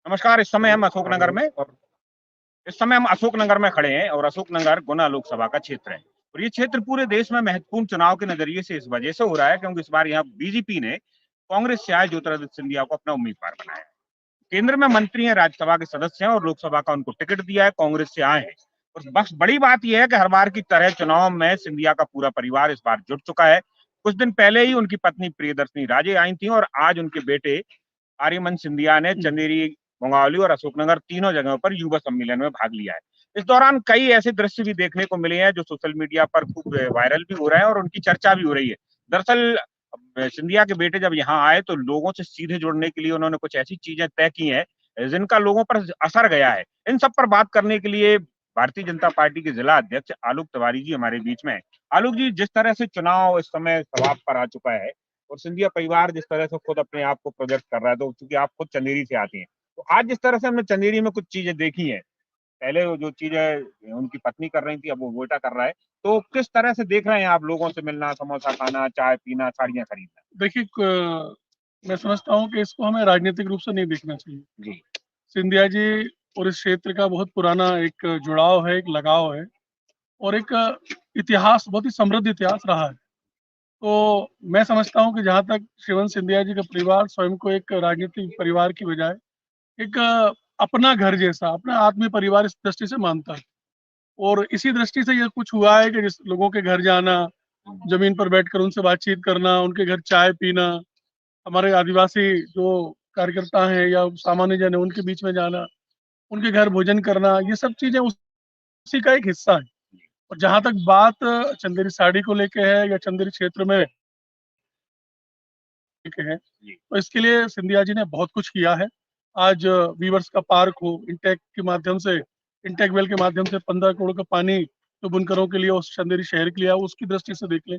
नमस्कार। इस समय हम अशोक नगर में खड़े हैं और अशोक नगर गुना लोकसभा का क्षेत्र है। और ये क्षेत्र पूरे देश में महत्वपूर्ण चुनाव के नजरिए से इस वजह से हो रहा है क्योंकि इस बार यहाँ बीजेपी ने कांग्रेस से आए ज्योतिरादित्य सिंधिया को अपना उम्मीदवार बनाया है। केंद्र में मंत्री हैं, राज्यसभा के सदस्य हैं और लोकसभा का उनको टिकट दिया है, कांग्रेस से आए हैं। और बस बड़ी बात यह है कि हर बार की तरह चुनाव में सिंधिया का पूरा परिवार इस बार जुट चुका है। कुछ दिन पहले ही उनकी पत्नी प्रियदर्शनी राजे आई थी और आज उनके बेटे आर्यमन सिंधिया ने चंदेरी, बंगाली और अशोकनगर तीनों जगहों पर युवा सम्मेलन में भाग लिया है। इस दौरान कई ऐसे दृश्य भी देखने को मिले हैं जो सोशल मीडिया पर खूब वायरल भी हो रहे हैं और उनकी चर्चा भी हो रही है। दरअसल सिंधिया के बेटे जब यहाँ आए तो लोगों से सीधे जुड़ने के लिए उन्होंने कुछ ऐसी चीजें तय की हैं जिनका लोगों पर असर गया है। इन सब पर बात करने के लिए भारतीय जनता पार्टी के जिला अध्यक्ष आलोक तिवारी जी हमारे बीच में हैं। आलोक जी, जिस तरह से चुनाव इस समय सवाब पर आ चुका है और सिंधिया परिवार जिस तरह से खुद अपने आप को प्रोजेक्ट कर रहा है, तो क्योंकि आप खुद चंदेरी से आती हैं, तो आज जिस तरह से हमने चंदेरी में कुछ चीजें देखी हैं, पहले वो जो चीजें उनकी पत्नी कर रही थी, अब वो बेटा कर रहा है, तो किस तरह से देख रहे हैं आप लोगों से मिलना, समोसा खाना, चाय पीना, साड़ियाँ खरीदना? देखिए, मैं समझता हूँ कि इसको हमें राजनीतिक रूप से नहीं देखना चाहिए। जी, सिंधिया जी और इस क्षेत्र का बहुत पुराना एक जुड़ाव है, एक लगाव है और एक इतिहास, बहुत ही समृद्ध इतिहास रहा है। तो मैं समझता हूँ कि जहाँ तक श्रीवंश सिंधिया जी का परिवार स्वयं को एक राजनीतिक परिवार की बजाय एक अपना घर जैसा, अपना आत्मीय परिवार इस दृष्टि से मानता है। और इसी दृष्टि से ये कुछ हुआ है कि जिस लोगों के घर जाना, जमीन पर बैठकर उनसे बातचीत करना, उनके घर चाय पीना, हमारे आदिवासी जो कार्यकर्ता हैं या सामान्य जन है उनके बीच में जाना, उनके घर भोजन करना, ये सब चीजें उसी का एक हिस्सा है। और जहाँ तक बात चंदेरी साड़ी को लेके है या चंदेरी क्षेत्र में लेके है, तो इसके लिए सिंधिया जी ने बहुत कुछ किया है। आज वीवर्स का पार्क हो, इंटेक वेल के माध्यम से 15 करोड़ का पानी तो बुनकरों के लिए उस चंदेरी शहर के लिए उसकी दृष्टि से देख लें।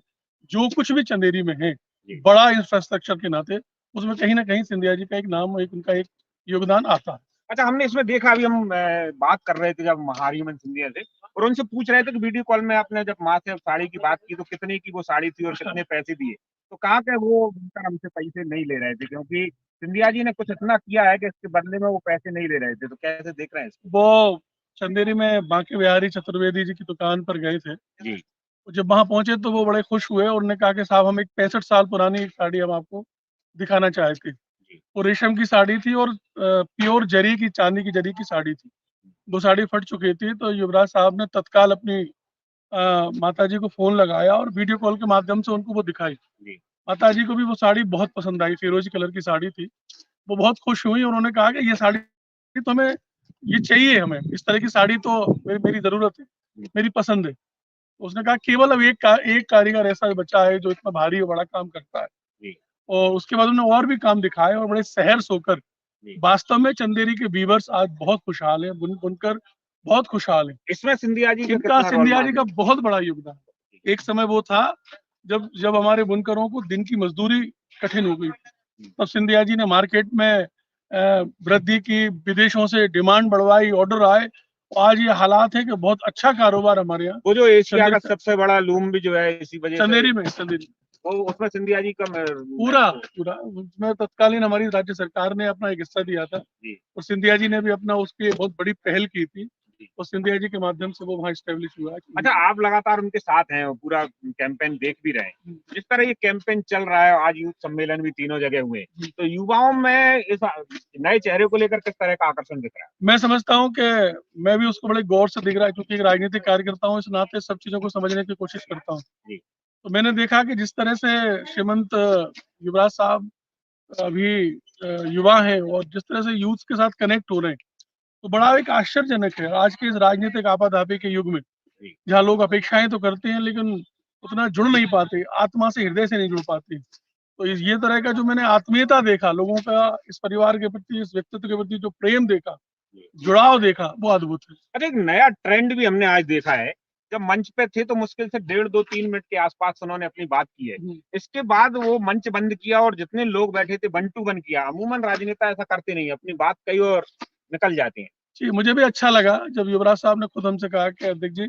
जो कुछ भी चंदेरी में है बड़ा इंफ्रास्ट्रक्चर के नाते, उसमें कहीं ना कहीं सिंधिया जी का एक नाम, एक उनका एक योगदान आता है। अच्छा, हमने इसमें देखा, अभी हम बात कर रहे थे जब आर्यमन सिंधिया से और उनसे पूछ रहे थे कि वीडियो कॉल में आपने जब माँ से साड़ी की बात की तो कितने की वो साड़ी थी और कितने पैसे दिए, तो कहा कि वो बुनकर हमसे पैसे नहीं ले रहे थे क्योंकि सिंधिया जी ने कुछ इतना किया है कि इसके बदले में वो पैसे नहीं ले रहे थे। तो कैसे देख रहे हैं इसको? वो चंदेरी में बांके बिहारी चतुर्वेदी जी की दुकान पर गए थे। जी, जब वहां पहुंचे तो वो बड़े खुश हुए और उन्होंने कहा कि साहब, हम एक 65 साल पुरानी एक साड़ी हम आपको दिखाना चाहते थे। जी, वो रेशम की साड़ी थी और प्योर जरी की, चांदी की जरी की साड़ी थी। वो साड़ी फट चुकी थी तो युवराज साहब ने तत्काल अपनी माता जी को फोन लगाया और वीडियो कॉल के माध्यम से उनको वो दिखाई। जी, माता जी को भी वो साड़ी बहुत पसंद आई, फिरोजी कलर की साड़ी थी। वो बहुत खुश हुई और उन्होंने कहा कि ये साड़ी तो हमें, ये चाहिए, हमें इस तरह की साड़ी तो मेरी जरूरत है, मेरी पसंद है। तो उसने कहा केवल अब एक कारीगर ऐसा बचा है जो इतना भारी और बड़ा काम करता है। जी, और उसके बाद उन्होंने और भी काम दिखाए और बड़े सहर्ष होकर, जी। वास्तव में चंदेरी के वीवर्स आज बहुत खुशहाल हैं, बुनकर बहुत खुशहाल हैं। इसमें सिंधिया जी का इनका, कितना रोल सिंधिया जी मानते का हैं? बहुत बड़ा योगदान है। एक समय वो था जब जब हमारे बुनकरों को दिन की मजदूरी कठिन हो गई, तब सिंधिया जी ने मार्केट में वृद्धि की, विदेशों से डिमांड बढ़वाई, ऑर्डर आए, और आज ये हालात है कि बहुत अच्छा कारोबार हमारे यहाँ वो जो एशिया का चंदेरी सबसे बड़ा लूम भी जो है इसी वजह से चंदेरी वो, उसमें सिंधिया जी का पूरा पूरा उसमें तत्कालीन हमारी राज्य सरकार ने अपना एक हिस्सा दिया था जी, और सिंधिया जी ने भी अपना उसकी बहुत बड़ी पहल की थी जी। और सिंधिया जी के माध्यम से वो वहाँ स्टेब्लिश हुआ है। अच्छा, आप लगातार उनके साथ हैं, पूरा कैंपेन देख भी रहे हैं। जिस तरह ये कैंपेन चल रहा है, आज यूथ सम्मेलन भी तीनों जगह हुए, तो युवाओं में इस नए चेहरे को लेकर किस तरह का आकर्षण दिख रहा है? मैं समझता हूँ कि मैं भी उसको बड़े गौर से दिख रहा है, क्योंकि एक राजनीतिक कार्यकर्ता हूँ, इस नाते सब चीजों को समझने की कोशिश करता हूँ। जी, तो मैंने देखा कि जिस तरह से श्रीमंत युवराज साहब अभी युवा हैं और जिस तरह से यूथ के साथ कनेक्ट हो रहे हैं, तो बड़ा एक आश्चर्यजनक है आज के इस राजनीतिक आपाधापी के युग में, जी, जहाँ लोग अपेक्षाएं तो करते हैं लेकिन उतना जुड़ नहीं पाते, आत्मा से, हृदय से नहीं जुड़ पाते। तो ये तरह का जो मैंने आत्मीयता देखा लोगों का, इस परिवार के प्रति, इस व्यक्तित्व के प्रति जो प्रेम देखा, जी। जुड़ाव देखा, वो अद्भुत है। अच्छा, एक नया ट्रेंड भी हमने आज देखा है। जब मंच पे थे तो मुश्किल से 1.5-2-3 मिनट के आसपास उन्होंने अपनी बात की है। इसके बाद वो मंच बंद किया और जितने लोग बैठे थे 1-2-1 किया। अमूमन राजनेता ऐसा करते नहीं, अपनी बात कही और निकल जाते हैं। जी, मुझे भी अच्छा लगा जब युवराज साहब ने खुद हमसे कहा कि अध्यक्ष जी,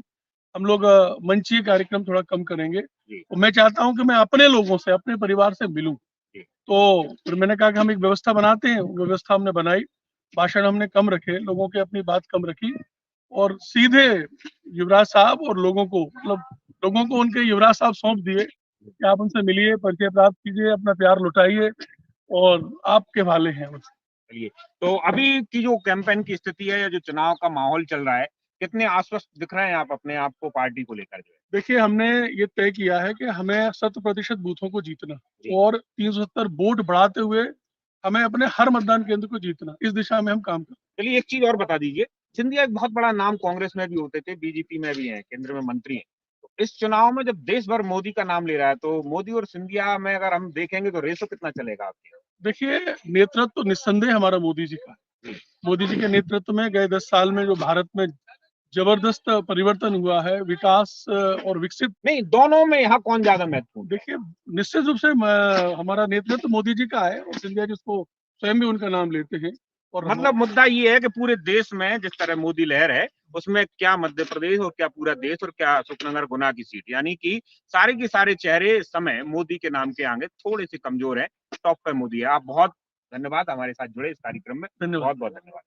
हम लोग मंचीय कार्यक्रम थोड़ा कम करेंगे। जी, तो मैं चाहता हूं कि मैं अपने लोगों से, अपने परिवार से मिलूं। जी, तो फिर मैंने कहा कि हम एक व्यवस्था बनाते हैं, वो व्यवस्था हमने बनाई। भाषण हमने कम रखे, लोगों के अपनी बात कम रखी और सीधे युवराज साहब और लोगों को, मतलब लोगों को उनके युवराज साहब सौंप दिए कि आप उनसे मिलिए, परिचय प्राप्त कीजिए, अपना प्यार लौटाइए और आपके वाले हैं बस। चलिए, तो अभी की जो कैंपेन की स्थिति है या जो चुनाव का माहौल चल रहा है, कितने आश्वस्त दिख रहे हैं आप अपने आप को पार्टी को लेकर जो है? देखिए, हमने ये तय किया है कि हमें 100% बूथों को जीतना जी। और 370 वोट बढ़ाते हुए हमें अपने हर मतदान केंद्र को जीतना, इस दिशा में हम काम कर। चलिए, एक चीज और बता दीजिए, सिंधिया एक बहुत बड़ा नाम कांग्रेस में भी होते थे, बीजेपी में भी हैं, केंद्र में मंत्री हैं। तो इस चुनाव में जब देश भर मोदी का नाम ले रहा है, तो मोदी और सिंधिया में अगर हम देखेंगे तो रेशो कितना चलेगा आपके? देखिए, नेतृत्व तो निस्संदेह हमारा मोदी जी का है। मोदी जी के नेतृत्व में गए 10 साल में जो भारत में जबरदस्त परिवर्तन हुआ है, विकास और विकसित। नहीं, दोनों में यहाँ कौन ज्यादा महत्वपूर्ण? देखिए, निश्चित रूप से हमारा नेतृत्व मोदी जी का है और सिंधिया जी उसको स्वयं भी उनका नाम लेते हैं और मतलब मुद्दा ये है कि पूरे देश में जिस तरह मोदी लहर है, उसमें क्या मध्य प्रदेश और क्या पूरा देश और क्या अशोकनगर गुना की सीट, यानी कि सारे के सारे चेहरे इस समय मोदी के नाम के आगे थोड़े से कमजोर हैं, टॉप पे मोदी है। आप बहुत धन्यवाद हमारे साथ जुड़े इस कार्यक्रम में। धन्यवाद। बहुत बहुत धन्यवाद।